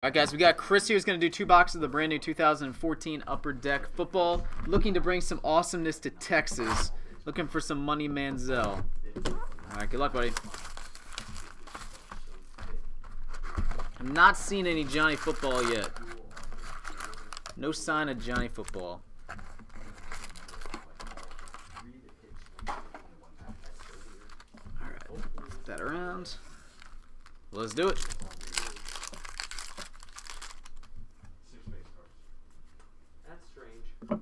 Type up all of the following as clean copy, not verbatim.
Alright guys, we got Chris here who's going to do 2 boxes of the brand new 2014 Upper Deck football. Looking to bring some awesomeness to Texas. Looking for some Money Manziel. Alright, good luck, buddy. I'm not seeing any Johnny Football yet. No sign of Johnny Football. Alright, flip that around. Let's do it. That's strange. Well,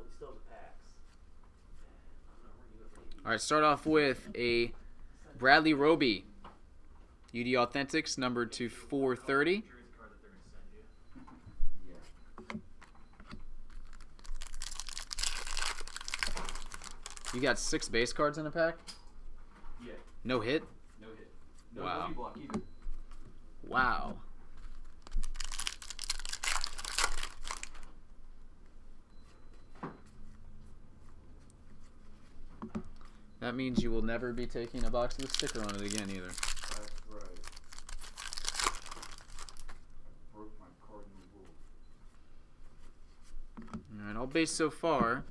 he still has packs. Alright, start off with a Bradley Roby. UD Authentics, numbered to 430. You got 6 base cards in a pack? Yeah. No hit? No hit. No Wow. block either. Wow. That means you will never be taking a box with a sticker on it again either. That's right. Broke my cardinal rule. Alright, all base so far.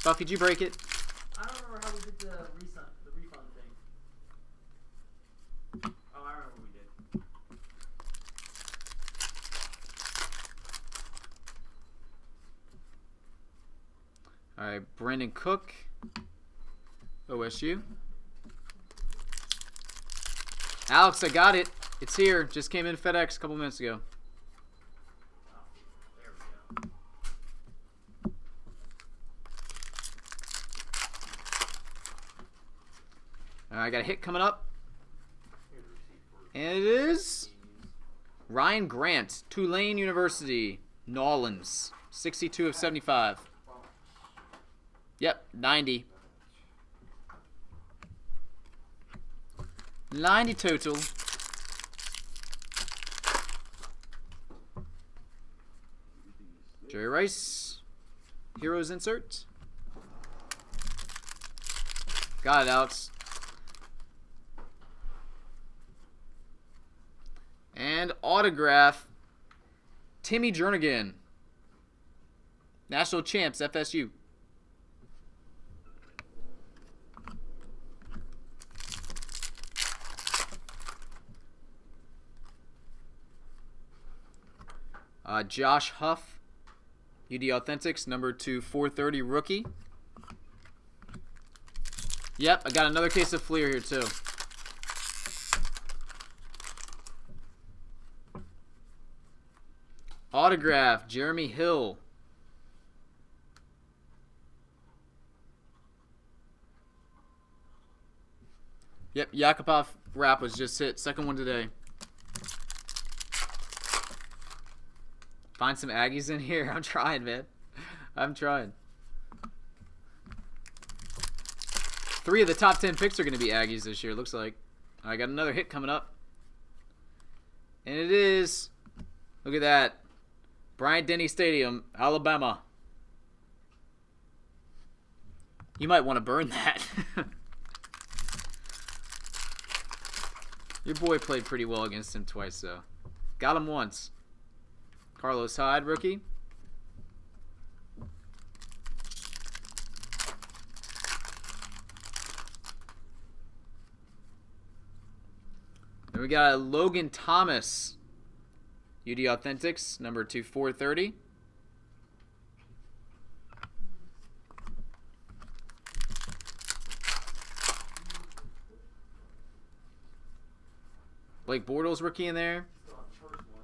Buffy, did you break it? I don't remember how we did the refund thing. Oh, I remember we did. Alright, Brandon Cook. OSU. Alex, I got it. It's here. Just came in FedEx a couple minutes ago. Oh, there we go. I got a hit coming up. Here's the receipt for And it is Ryan Grant, Tulane University, Nolans. 62 of 75. Yep, 90. 90 total. Jerry Rice. Heroes insert. Got it, Alex. And autograph. Timmy Jernigan. National Champs, FSU. Josh Huff, UD Authentics, number 2 430 rookie. Yep, I got another case of Fleer here too. Autograph, Jeremy Hill. Yep, Yakupov wrap was just hit. Second one today. Find some Aggies in here. I'm trying, man. I'm trying. 3 of the top 10 picks are going to be Aggies this year, looks like. I got another hit coming up. And it is, look at that, Bryant-Denny Stadium, Alabama. You might want to burn that. Your boy played pretty well against him twice, though. Got him once. Carlos Hyde, rookie. Then we got a Logan Thomas, UD Authentics, number 2 430. Blake Bortles, rookie in there. still on the first one.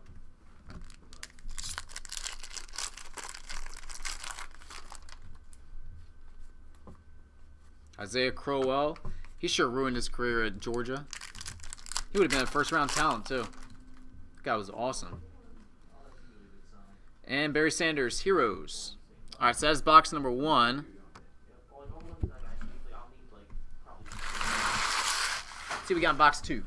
Isaiah Crowell. He sure ruined his career at Georgia. He would have been a first-round talent, too. That guy was awesome. And Barry Sanders, Heroes. All right, so that's box number 1. Well, like, all of them, like, I'll need, like, probably. Let's see what we got in box 2.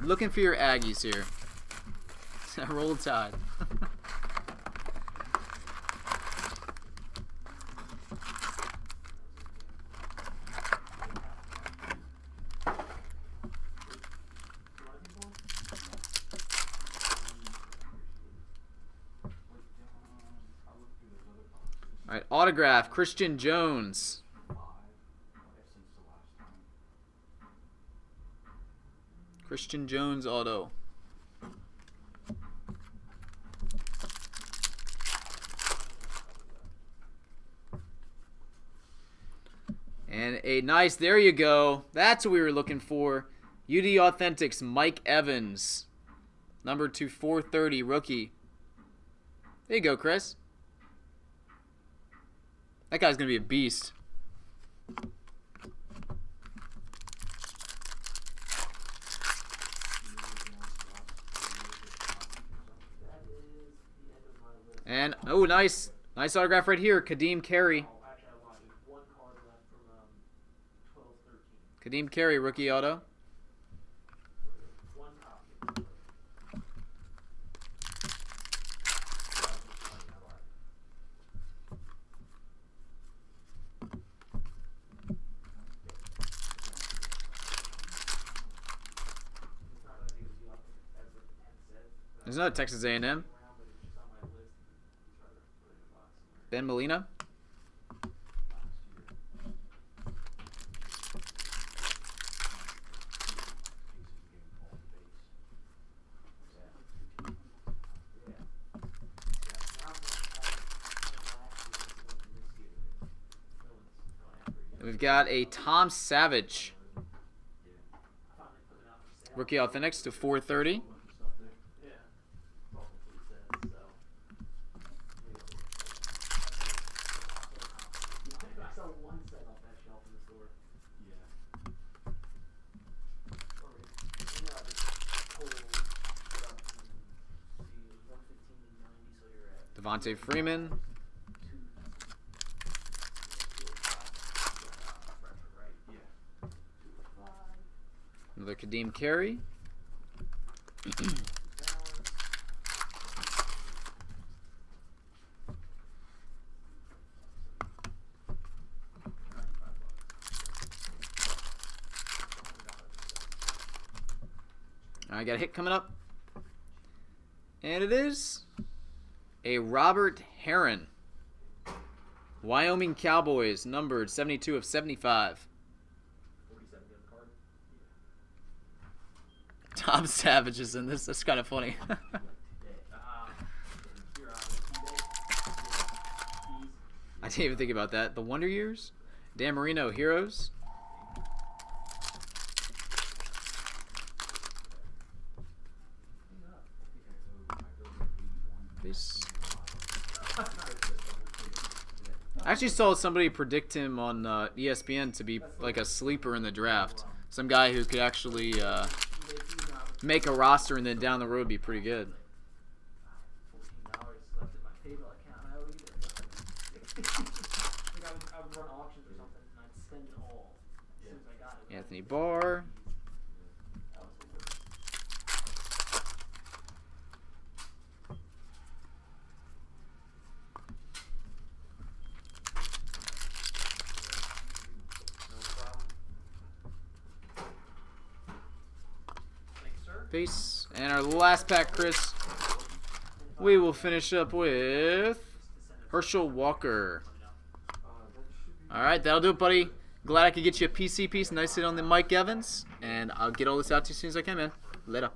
Looking for your Aggies here. Roll Tide. All right, autograph Christian Jones. Since the last time. Christian Jones auto. And a nice, there you go. That's what we were looking for. UD Authentics, Mike Evans. Number 430, rookie. There you go, Chris. That guy's going to be a beast. That is the end of my list. And, oh, nice. Nice autograph right here. Kadeem Carey. Oh, actually, I lied. There's one card left from 12-13. Kadeem Carey, rookie auto. One copy. There's another Texas A&M. Ben Molina. And we've got a Tom Savage. Rookie Authentics to 430. Devontae Freeman. Another Kadeem Carey. I got a hit coming up. And it is a Robert Herron. Wyoming Cowboys, numbered 72 of 75. Tom Savage is in this. That's kind of funny. I didn't even think about that. The Wonder Years. Dan Marino, Heroes. I actually saw somebody predict him on ESPN to be like a sleeper in the draft. Some guy who could actually make a roster and then down the road be pretty good. Anthony Barr. Peace. And our last pack, Chris, we will finish up with Herschel Walker. All right, that'll do it, buddy. Glad I could get you a PC piece. Nice hit on the Mike Evans. And I'll get all this out to you as soon as I can, man. Later.